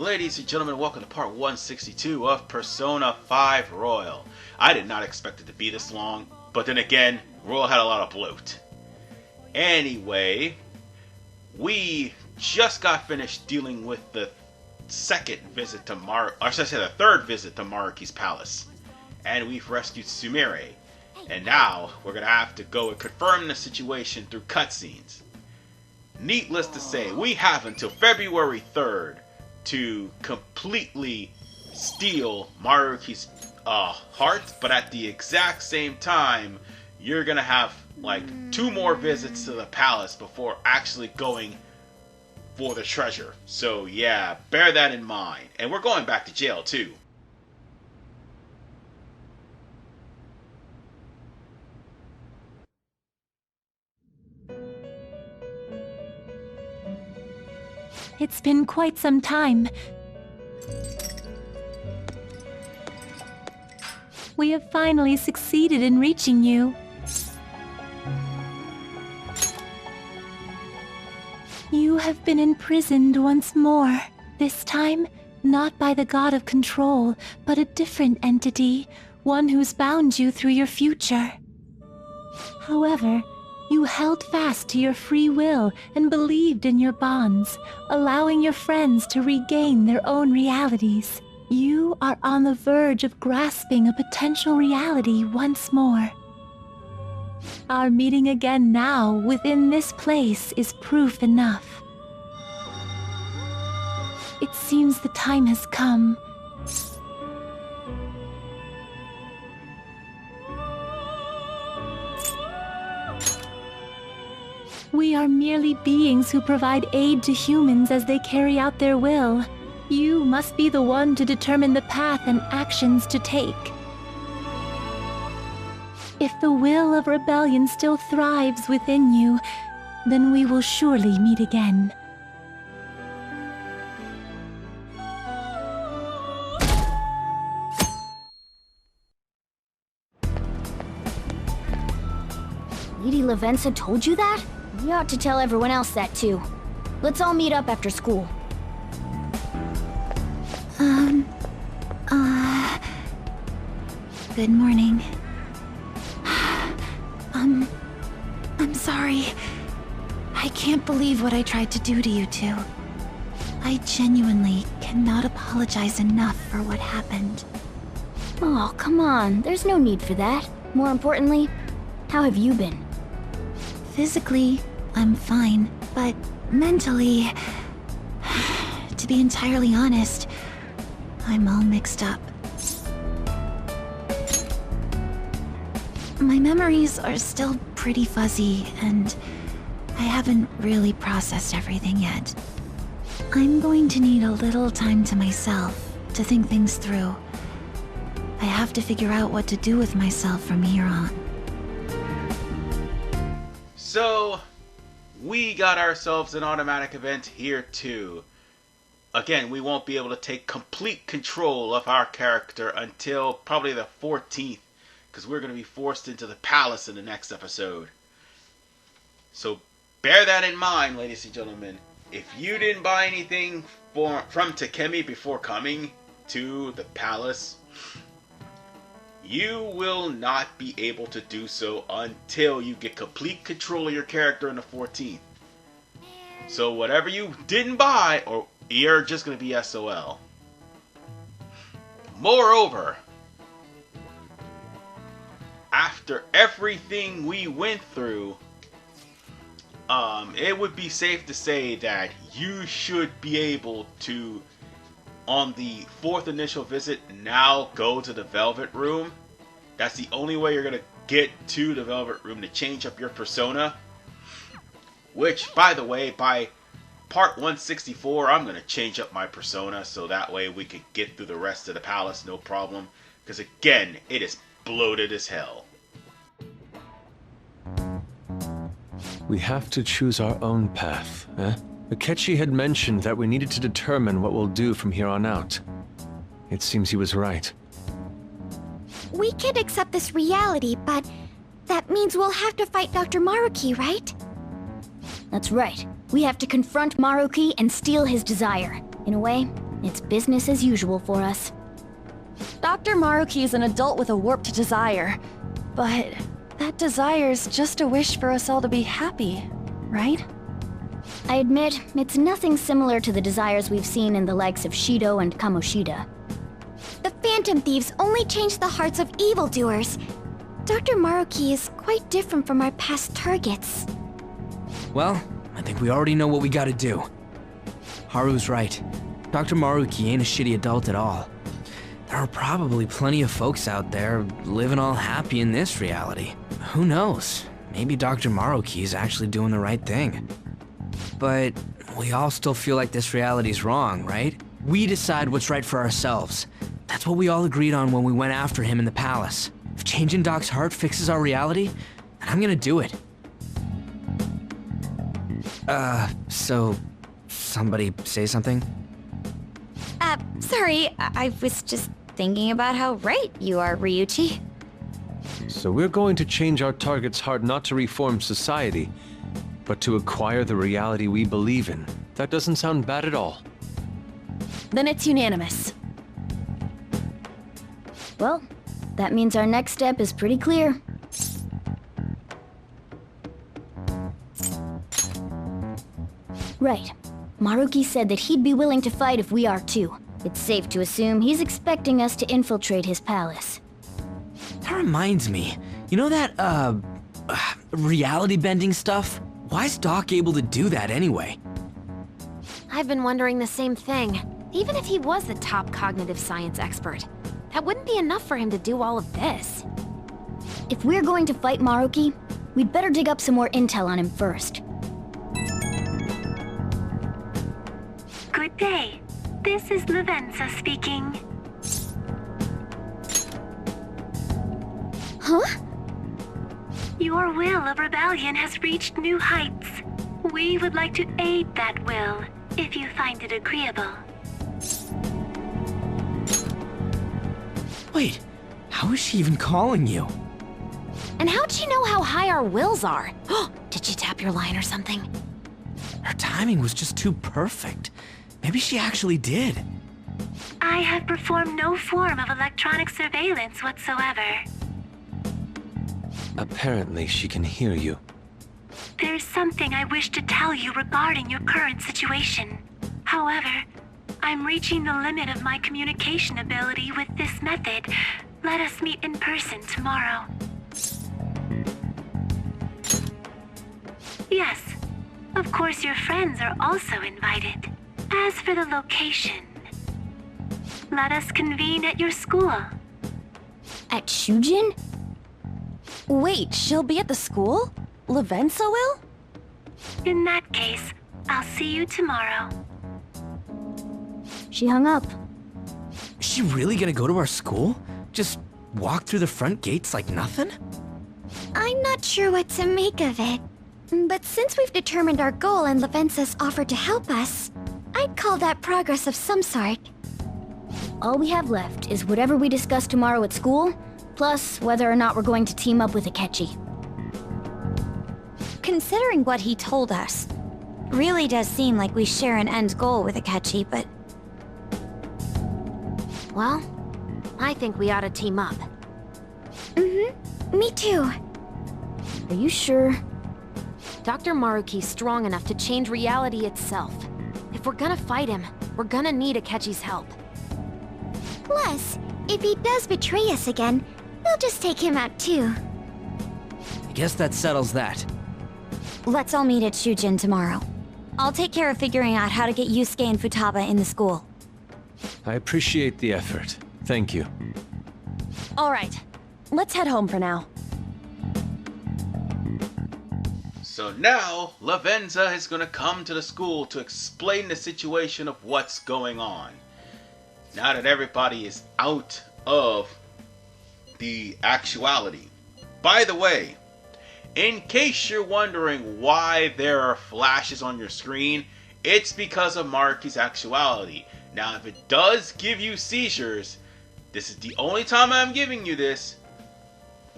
Ladies and gentlemen, welcome to part 162 of Persona 5 Royal. I did not expect it to be this long, but then again, Royal had a lot of bloat. Anyway, we just got finished dealing with the third visit to Maruki's palace. And we've rescued Sumire. And now, we're gonna have to go and confirm the situation through cutscenes. Needless to say, we have until February 3rd to completely steal Maruki's heart, but at the exact same time, you're gonna have like 2 more visits to the palace before actually going for the treasure. So yeah, bear that in mind. And we're going back to jail too. It's been quite some time. We have finally succeeded in reaching you. You have been imprisoned once more. This time, not by the god of control, but a different entity, one who's bound you through your future. However, you held fast to your free will and believed in your bonds, allowing your friends to regain their own realities. You are on the verge of grasping a potential reality once more. Our meeting again now within this place is proof enough. It seems the time has come. We are merely beings who provide aid to humans as they carry out their will. You must be the one to determine the path and actions to take. If the will of rebellion still thrives within you, then we will surely meet again. Lady Lavenza told you that? You ought to tell everyone else that too. Let's all meet up after school. Good morning. I'm sorry. I can't believe what I tried to do to you two. I genuinely cannot apologize enough for what happened. Oh, come on. There's no need for that. More importantly, how have you been? Physically, I'm fine, but mentally, to be entirely honest, I'm all mixed up. My memories are still pretty fuzzy, and I haven't really processed everything yet. I'm going to need a little time to myself to think things through. I have to figure out what to do with myself from here on. So, we got ourselves an automatic event here too. Again, we won't be able to take complete control of our character until probably the 14th, because we're going to be forced into the palace in the next episode. So, bear that in mind, ladies and gentlemen. If you didn't buy anything from Takemi before coming to the palace, you will not be able to do so until you get complete control of your character in the 14th. So whatever you didn't buy, or you're just going to be SOL. Moreover, after everything we went through, it would be safe to say that you should be able to, on the 4th initial visit, now go to the Velvet Room. That's the only way you're going to get to the Velvet Room to change up your persona. Which, by the way, by part 164, I'm going to change up my persona so that way we can get through the rest of the palace, no problem. Because again, it is bloated as hell. We have to choose our own path, eh? Akechi had mentioned that we needed to determine what we'll do from here on out. It seems he was right. We could accept this reality, but that means we'll have to fight Dr. Maruki, right? That's right. We have to confront Maruki and steal his desire. In a way, It's business as usual for us. Dr. Maruki is an adult with a warped desire, but that desire's just a wish for us all to be happy, right? I admit, it's nothing similar to the desires we've seen in the likes of Shido and Kamoshida. The Phantom Thieves only change the hearts of evildoers. Dr. Maruki is quite different from our past targets. Well, I think we already know what we gotta do. Haru's right. Dr. Maruki ain't a shitty adult at all. There are probably plenty of folks out there living all happy in this reality. Who knows? Maybe Dr. Maruki is actually doing the right thing. But we all still feel like this reality's wrong, right? We decide what's right for ourselves. That's what we all agreed on when we went after him in the palace. If changing Doc's heart fixes our reality, then I'm gonna do it. So somebody say something? Sorry, I was just thinking about how right you are, Ryuichi. So we're going to change our target's heart not to reform society, but to acquire the reality we believe in. That doesn't sound bad at all. Then it's unanimous. Well, that means our next step is pretty clear. Right. Maruki said that he'd be willing to fight if we are too. It's safe to assume he's expecting us to infiltrate his palace. That reminds me. You know that, reality bending stuff? Why's Doc able to do that anyway? I've been wondering the same thing. Even if he was the top cognitive science expert, that wouldn't be enough for him to do all of this. If we're going to fight Maruki, we'd better dig up some more intel on him first. Good day. This is Lavenza speaking. Huh? Your will of rebellion has reached new heights. We would like to aid that will, if you find it agreeable. Wait, how is she even calling you? And how'd she know how high our wills are? Did she tap your line or something? Her timing was just too perfect. Maybe she actually did. I have performed no form of electronic surveillance whatsoever. Apparently, she can hear you. There's something I wish to tell you regarding your current situation. However, I'm reaching the limit of my communication ability with this method. Let us meet in person tomorrow. Yes, of course your friends are also invited. As for the location, let us convene at your school. At Shujin? Wait, she'll be at the school? Lavenza will? In that case, I'll see you tomorrow. She hung up. Is she really gonna go to our school? Just walk through the front gates like nothing? I'm not sure what to make of it. But since we've determined our goal and Lavenza's offered to help us, I'd call that progress of some sort. All we have left is whatever we discuss tomorrow at school, plus whether or not we're going to team up with Akechi. Considering what he told us, really does seem like we share an end goal with Akechi, but... Well, I think we ought to team up. Me too. Are you sure? Dr. Maruki's strong enough to change reality itself. If we're gonna fight him, we're gonna need Akechi's help. Plus, if he does betray us again, we'll just take him out too. I guess that settles that. Let's all meet at Shujin tomorrow. I'll take care of figuring out how to get Yusuke and Futaba in the school. I appreciate the effort. Thank you. All right, let's head home for now. So now, Lavenza is going to come to the school to explain the situation of what's going on. Now that everybody is out of the actuality. By the way, in case you're wondering why there are flashes on your screen, it's because of Maruki's actuality. Now, if it does give you seizures, this is the only time I'm giving you this.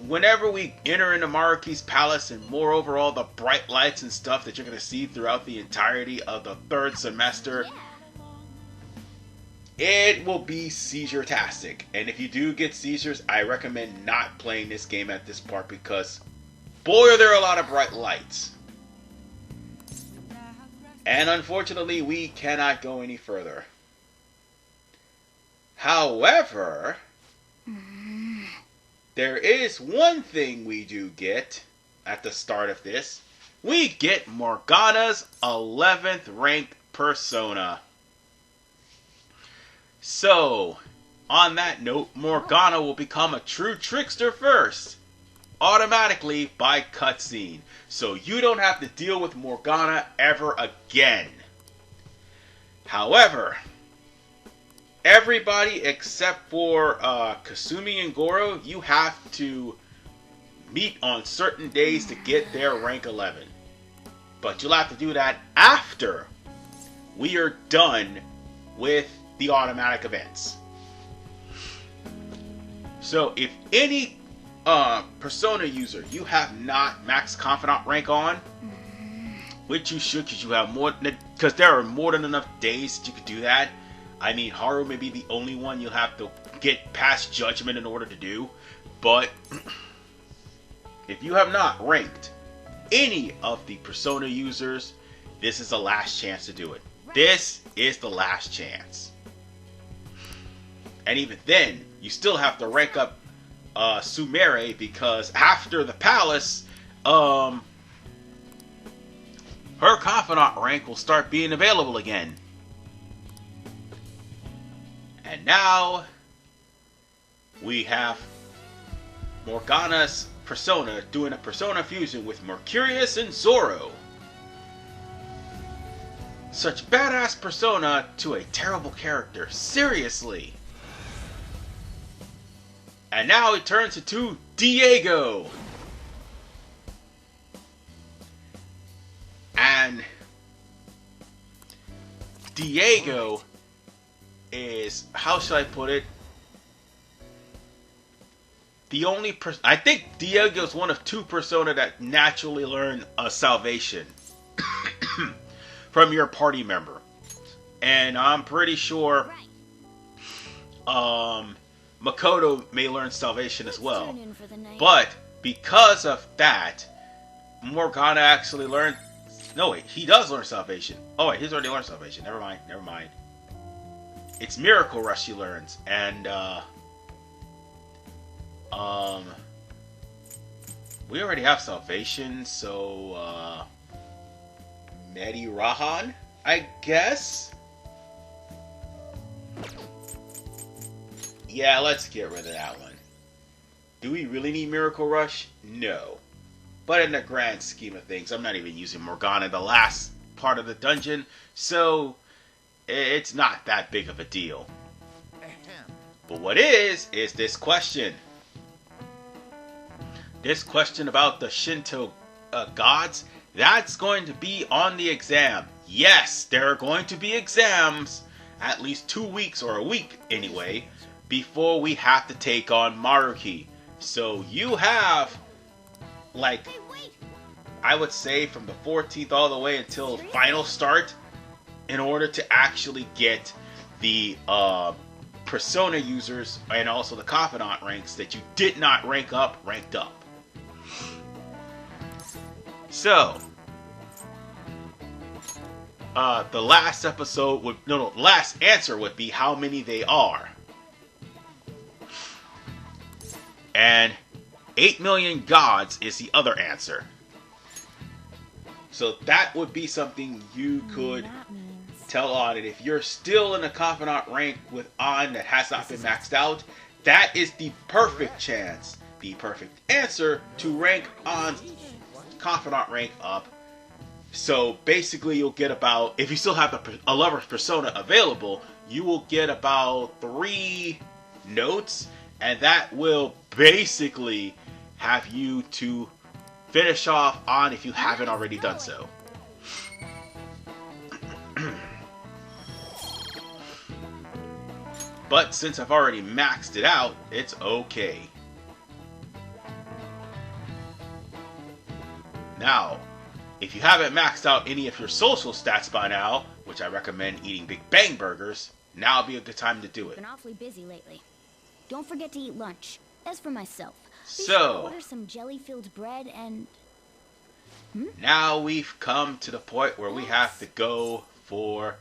Whenever we enter into Maruki's palace, and moreover all the bright lights and stuff that you're going to see throughout the entirety of the third semester, it will be seizure-tastic. And if you do get seizures, I recommend not playing this game at this part because, boy, are there a lot of bright lights. And unfortunately, we cannot go any further. However, there is one thing we do get at the start of this. We get Morgana's 11th ranked persona. So, on that note, Morgana will become a true trickster first, automatically by cutscene. So you don't have to deal with Morgana ever again. However, everybody except for Kasumi and Goro, you have to meet on certain days to get their rank 11. But you'll have to do that after we are done with the automatic events. So if any persona user you have not max confidant rank on, which you should because you have more, because there are more than enough days that you could do that. I mean, Haru may be the only one you'll have to get past judgment in order to do, but if you have not ranked any of the persona users, this is the last chance to do it. This is the last chance. And even then, you still have to rank up Sumire, because after the palace, her confidant rank will start being available again. And now we have Morgana's persona doing a persona fusion with Mercurius and Zoro. Such badass persona to a terrible character. Seriously. And now it turns into Diego. And Diego is, how should I put it? The only person, I think Diego is one of two persona that naturally learn salvation from your party member. And I'm pretty sure Makoto may learn salvation as well. But because of that, Morgana actually learned. No, wait, he does learn salvation. Oh, wait, he's already learned salvation. Never mind. It's Miracle Rush he learns. And, we already have salvation, so, Medi Rahan, I guess? Yeah, let's get rid of that one. Do we really need Miracle Rush? No. But in the grand scheme of things, I'm not even using Morgana the last part of the dungeon, so it's not that big of a deal. But what is this question. This question about the Shinto gods, that's going to be on the exam. Yes, there are going to be exams, at least 2 weeks, or a week anyway, before we have to take on Maruki. So you have, like, I would say from the 14th all the way until final start in order to actually get the persona users and also the confidant ranks that you did not rank up, ranked up. So, the last episode would, last answer would be how many they are. And 8 million gods is the other answer. So that would be something you could tell on. And if you're still in a confidant rank with On that has not been maxed out, that is the perfect chance, the perfect answer to rank On's confidant rank up. So basically you'll get about, if you still have a lover's persona available, you will get about 3 notes, and that will basically have you to finish off On if you haven't already done so. But since I've already maxed it out, it's okay. Now, if you haven't maxed out any of your social stats by now, which I recommend eating Big Bang Burgers, now would be a good time to do it. Been awfully busy lately. Don't forget to eat lunch. As for myself, be So, sure to order some jelly-filled bread and... now we've come to the point where we have to go for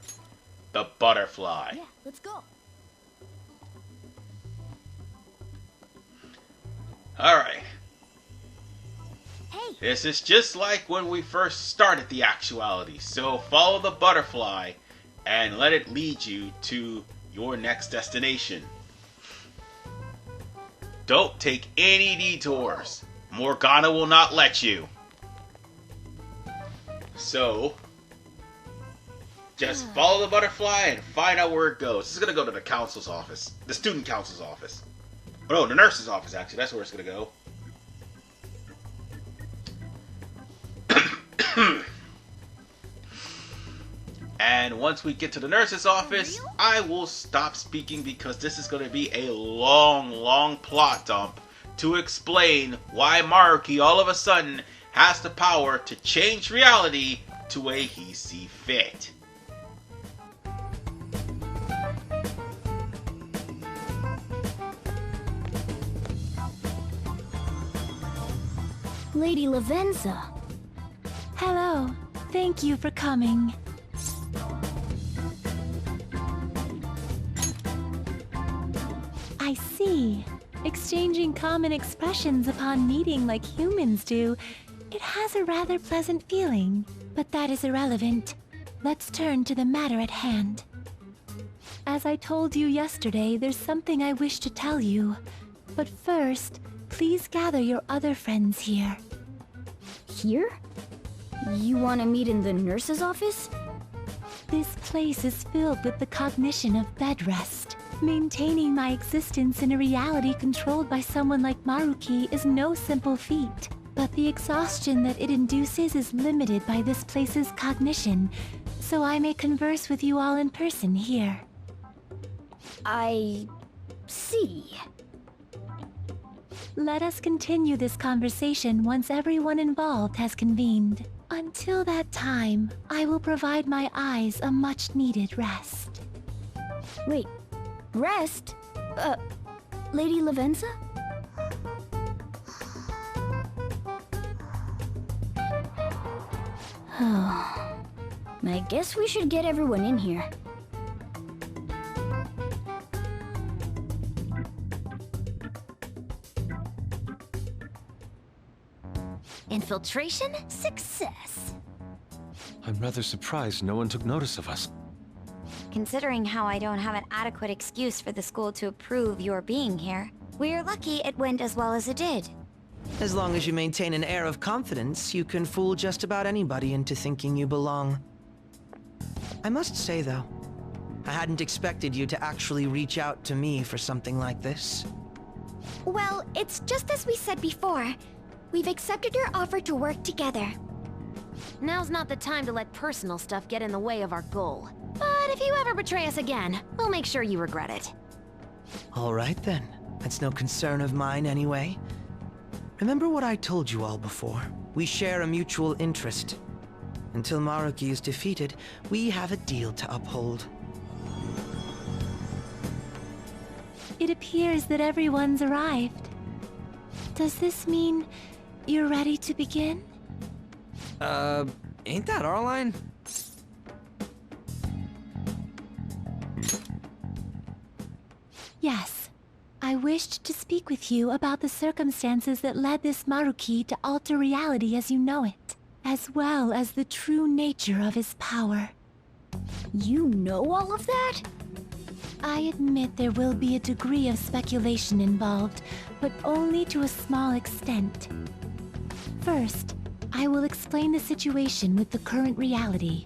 the butterfly. Yeah, let's go. Alright. Hey, This is just like when we first started the actuality. So follow the butterfly and let it lead you to your next destination. Don't take any detours. Morgana will not let you. So, just follow the butterfly and find out where it goes. This is going to go to the council's office. The student council's office. Oh, no, the nurse's office, actually. That's where it's going to go. And once we get to the nurse's office, I will stop speaking because this is going to be a long, long plot dump to explain why Maruki all of a sudden has the power to change reality to way he see fit. Lady Lavenza. Hello. Thank you for coming. I see. Exchanging common expressions upon meeting like humans do, it has a rather pleasant feeling. But that is irrelevant. Let's turn to the matter at hand. As I told you yesterday, there's something I wish to tell you. But first, please gather your other friends here. Here? You want to meet in the nurse's office? This place is filled with the cognition of bed rest. Maintaining my existence in a reality controlled by someone like Maruki is no simple feat. But the exhaustion that it induces is limited by this place's cognition, so I may converse with you all in person here. I... see. Let us continue this conversation once everyone involved has convened. Until that time, I will provide my eyes a much-needed rest. Wait, rest? Lady Lavenza? I guess we should get everyone in here. Infiltration success. I'm rather surprised no one took notice of us. Considering how I don't have an adequate excuse for the school to approve your being here, we're lucky it went as well as it did. As long as you maintain an air of confidence, you can fool just about anybody into thinking you belong. I must say, though, I hadn't expected you to actually reach out to me for something like this. Well, it's just as we said before. We've accepted your offer to work together. Now's not the time to let personal stuff get in the way of our goal. But if you ever betray us again, we'll make sure you regret it. All right, then. That's no concern of mine, anyway. Remember what I told you all before. We share a mutual interest. Until Maruki is defeated, we have a deal to uphold. It appears that everyone's arrived. Does this mean you're ready to begin? Ain't that our line? Yes. I wished to speak with you about the circumstances that led this Maruki to alter reality as you know it, as well as the true nature of his power. You know all of that? I admit there will be a degree of speculation involved, but only to a small extent. First, I will explain the situation with the current reality.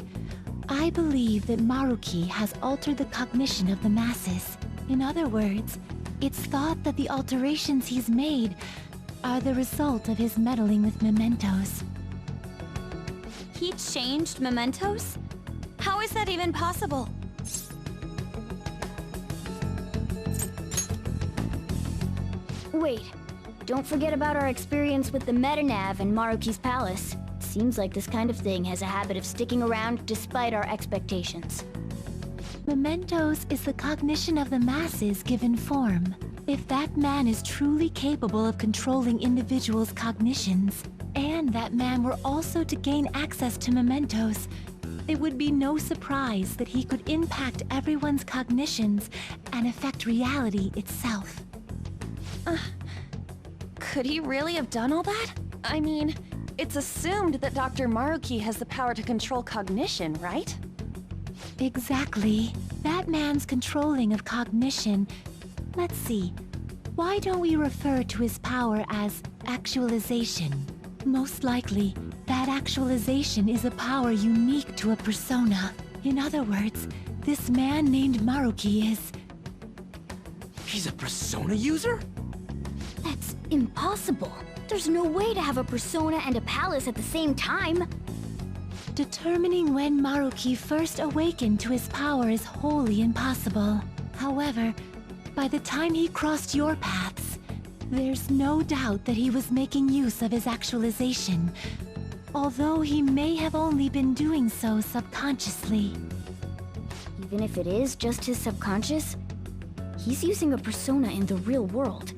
I believe that Maruki has altered the cognition of the masses. In other words, it's thought that the alterations he's made are the result of his meddling with mementos. He changed mementos? How is that even possible? Wait, don't forget about our experience with the Metanav and Maruki's palace. Seems like this kind of thing has a habit of sticking around despite our expectations. Mementos is the cognition of the masses given form. If that man is truly capable of controlling individuals' cognitions, and that man were also to gain access to mementos, it would be no surprise that he could impact everyone's cognitions and affect reality itself. Could he really have done all that? I mean, it's assumed that Dr. Maruki has the power to control cognition, right? Exactly. That man's controlling of cognition. Let's see. Why don't we refer to his power as actualization? Most likely, that actualization is a power unique to a persona. In other words, this man named Maruki is... He's a persona user? That's impossible. There's no way to have a persona and a palace at the same time. Determining when Maruki first awakened to his power is wholly impossible. However, by the time he crossed your paths, there's no doubt that he was making use of his actualization, although he may have only been doing so subconsciously. Even if it is just his subconscious, he's using a persona in the real world.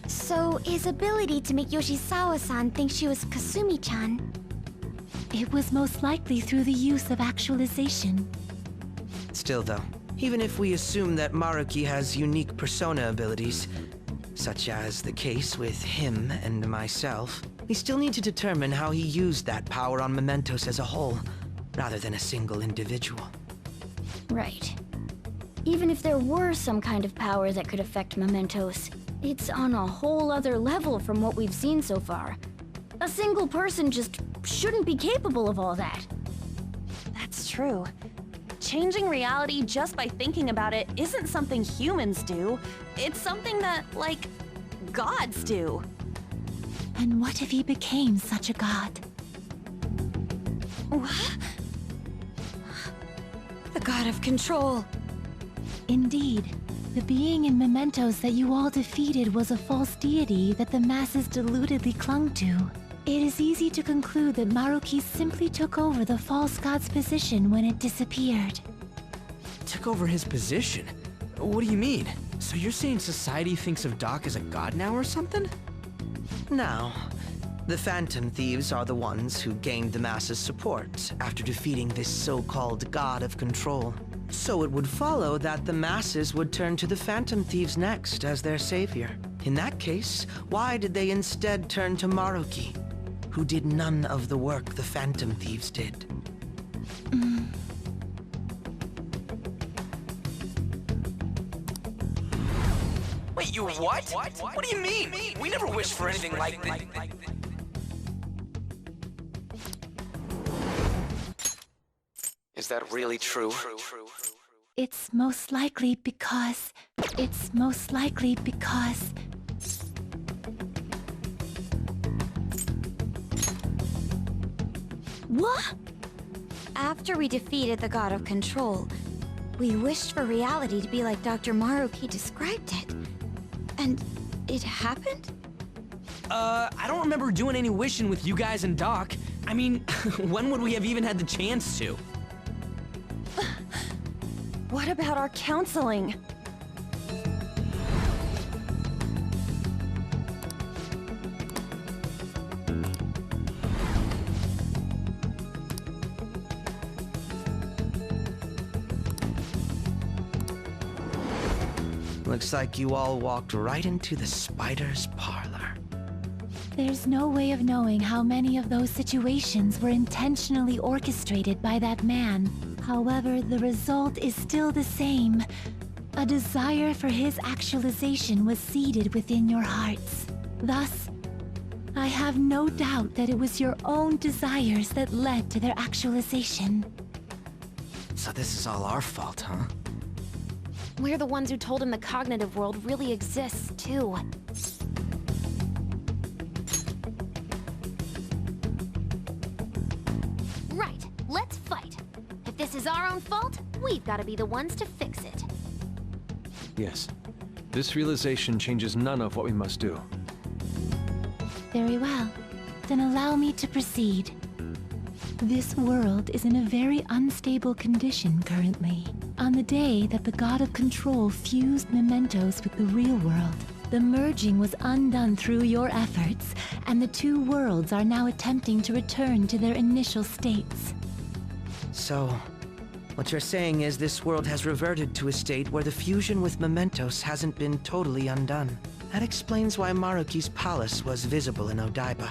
So his ability to make Yoshizawa-san think she was Kasumi-chan. It was most likely through the use of actualization. Still though, even if we assume that Maruki has unique persona abilities, such as the case with him and myself, we still need to determine how he used that power on mementos as a whole, rather than a single individual. Right. Even if there were some kind of power that could affect mementos, it's on a whole other level from what we've seen so far. A single person just shouldn't be capable of all that. That's true. Changing reality just by thinking about it isn't something humans do. It's something that, like, gods do. And what if he became such a god? What? The god of control. Indeed, the being in mementos that you all defeated was a false deity that the masses deludedly clung to. It is easy to conclude that Maruki simply took over the false god's position when it disappeared. Took over his position? What do you mean? So you're saying society thinks of Doc as a god now or something? Now, the Phantom Thieves are the ones who gained the masses' support after defeating this so-called god of control. So it would follow that the masses would turn to the Phantom Thieves next as their savior. In that case, why did they instead turn to Maruki, who did none of the work the Phantom Thieves did? Wait, you what? What do you mean? We never wished for anything like this. Is that really true? It's most likely because... What? After we defeated the god of control, we wished for reality to be like Dr. Maruki described it. And it happened? I don't remember doing any wishing with you guys and Doc. I mean, when would we have even had the chance to? What about our counseling? Looks like you all walked right into the spider's parlor. There's no way of knowing how many of those situations were intentionally orchestrated by that man. However, the result is still the same. A desire for his actualization was seeded within your hearts. Thus, I have no doubt that it was your own desires that led to their actualization. So this is all our fault, huh? We're the ones who told him the cognitive world really exists, too. Right, let's fight. If this is our own fault, we've got to be the ones to fix it. Yes. This realization changes none of what we must do. Very well. Then allow me to proceed. This world is in a very unstable condition currently. On the day that the God of Control fused mementos with the real world, the merging was undone through your efforts, and the two worlds are now attempting to return to their initial states. So, what you're saying is this world has reverted to a state where the fusion with mementos hasn't been totally undone. That explains why Maruki's palace was visible in Odaiba.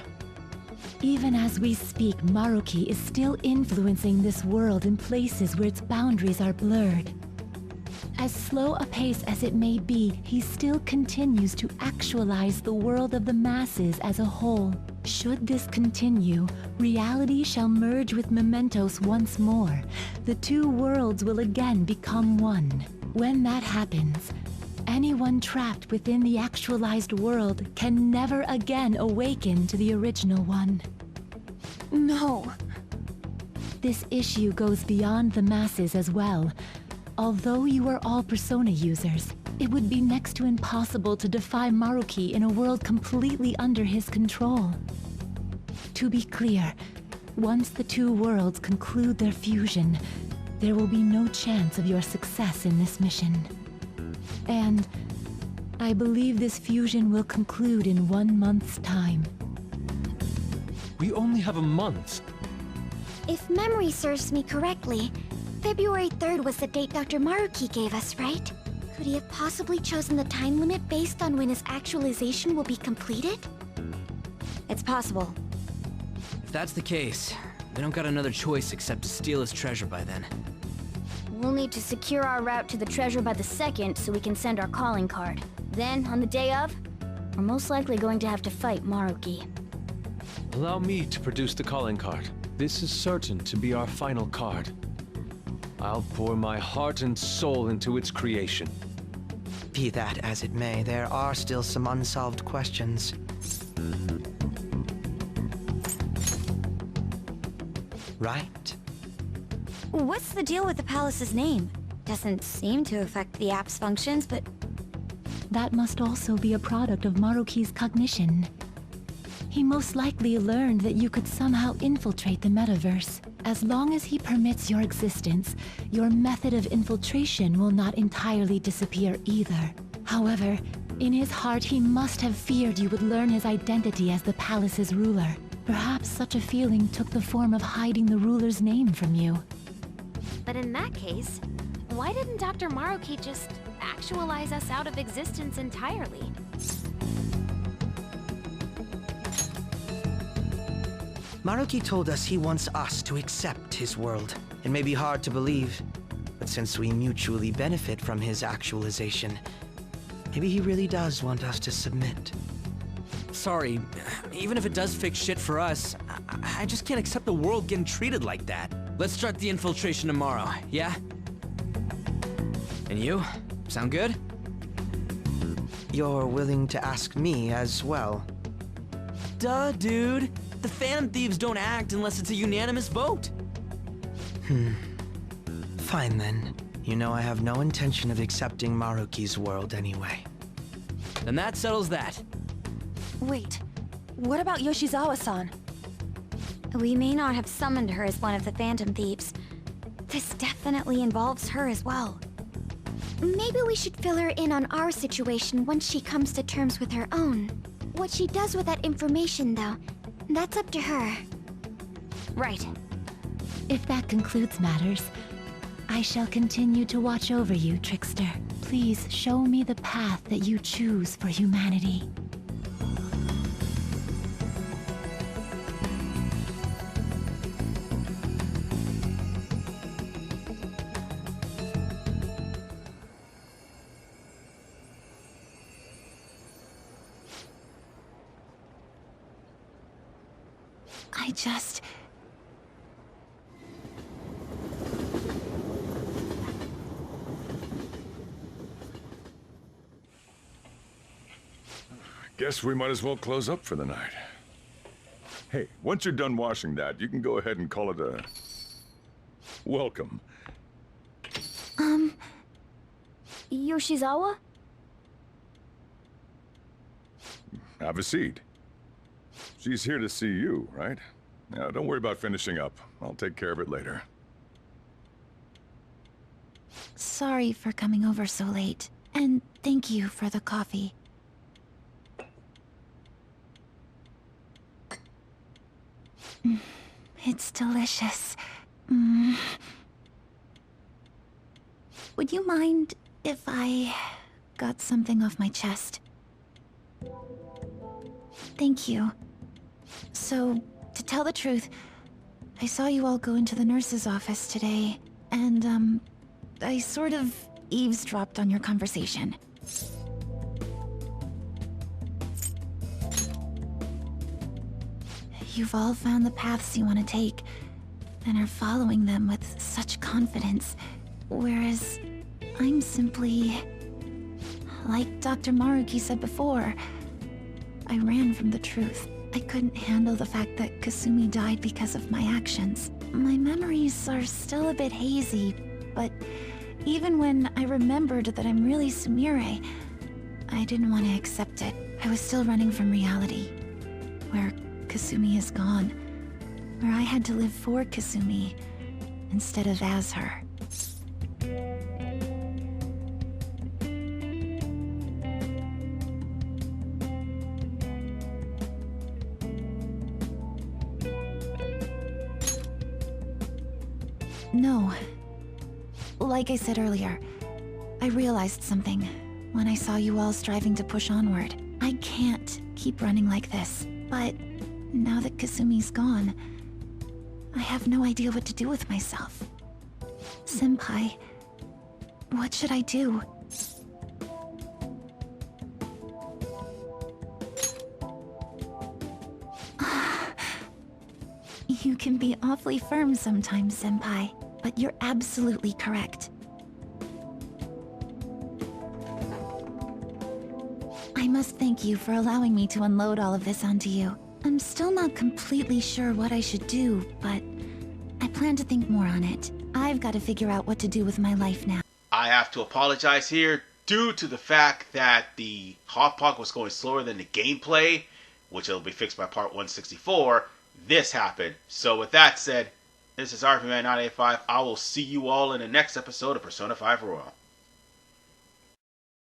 Even as we speak, Maruki is still influencing this world in places where its boundaries are blurred. As slow a pace as it may be, he still continues to actualize the world of the masses as a whole. Should this continue, reality shall merge with mementos once more. The two worlds will again become one. When that happens, anyone trapped within the actualized world can never again awaken to the original one. No. This issue goes beyond the masses as well. Although you are all Persona users, it would be next to impossible to defy Maruki in a world completely under his control. To be clear, once the two worlds conclude their fusion, there will be no chance of your success in this mission. And I believe this fusion will conclude in 1 month's time. We only have a month. If memory serves me correctly, February 3rd was the date Dr. Maruki gave us, right? Could he have possibly chosen the time limit based on when his actualization will be completed? It's possible. If that's the case, we don't got another choice except to steal his treasure by then. We'll need to secure our route to the treasure by the 2nd so we can send our calling card. Then, on the day of, we're most likely going to have to fight Maruki. Allow me to produce the calling card. This is certain to be our final card. I'll pour my heart and soul into its creation. Be that as it may, there are still some unsolved questions. Right? What's the deal with the palace's name? Doesn't seem to affect the app's functions, but... That must also be a product of Maruki's cognition. He most likely learned that you could somehow infiltrate the metaverse. As long as he permits your existence, your method of infiltration will not entirely disappear either. However, in his heart he must have feared you would learn his identity as the palace's ruler. Perhaps such a feeling took the form of hiding the ruler's name from you. But in that case, why didn't Dr. Maruki just actualize us out of existence entirely? Maruki told us he wants us to accept his world. It may be hard to believe, but since we mutually benefit from his actualization, maybe he really does want us to submit. Sorry, even if it does fix shit for us, I just can't accept the world getting treated like that. Let's start the infiltration tomorrow, yeah? And you? Sound good? You're willing to ask me as well? Duh, dude. The Phantom Thieves don't act unless it's a unanimous vote. Fine then. You know I have no intention of accepting Maruki's world anyway. Then that settles that. Wait, what about Yoshizawa-san? We may not have summoned her as one of the Phantom Thieves. This definitely involves her as well. Maybe we should fill her in on our situation once she comes to terms with her own. What she does with that information, though, that's up to her. Right. If that concludes matters, I shall continue to watch over you, Trickster. Please show me the path that you choose for humanity. I just... Guess we might as well close up for the night. Hey, once you're done washing that, you can go ahead and call it a... welcome. Yoshizawa? Have a seat. She's here to see you, right? Now, don't worry about finishing up. I'll take care of it later. Sorry for coming over so late, and thank you for the coffee. It's delicious. Would you mind if I got something off my chest? Thank you. So, to tell the truth, I saw you all go into the nurse's office today, and, I sort of eavesdropped on your conversation. You've all found the paths you want to take, and are following them with such confidence, whereas I'm simply... Like Dr. Maruki said before, I ran from the truth. I couldn't handle the fact that Kasumi died because of my actions. My memories are still a bit hazy, but even when I remembered that I'm really Sumire, I didn't want to accept it. I was still running from reality, where Kasumi is gone, where I had to live for Kasumi instead of as her. No. Like I said earlier, I realized something when I saw you all striving to push onward. I can't keep running like this, but now that Kasumi's gone, I have no idea what to do with myself. Senpai, what should I do? You can be awfully firm sometimes, Senpai, but you're absolutely correct. I must thank you for allowing me to unload all of this onto you. I'm still not completely sure what I should do, but I plan to think more on it. I've got to figure out what to do with my life now. I have to apologize here due to the fact that the Hauppaugge was going slower than the gameplay, which will be fixed by part 164. This happened. So with that said, this is RPman985. I will see you all in the next episode of Persona 5 Royal.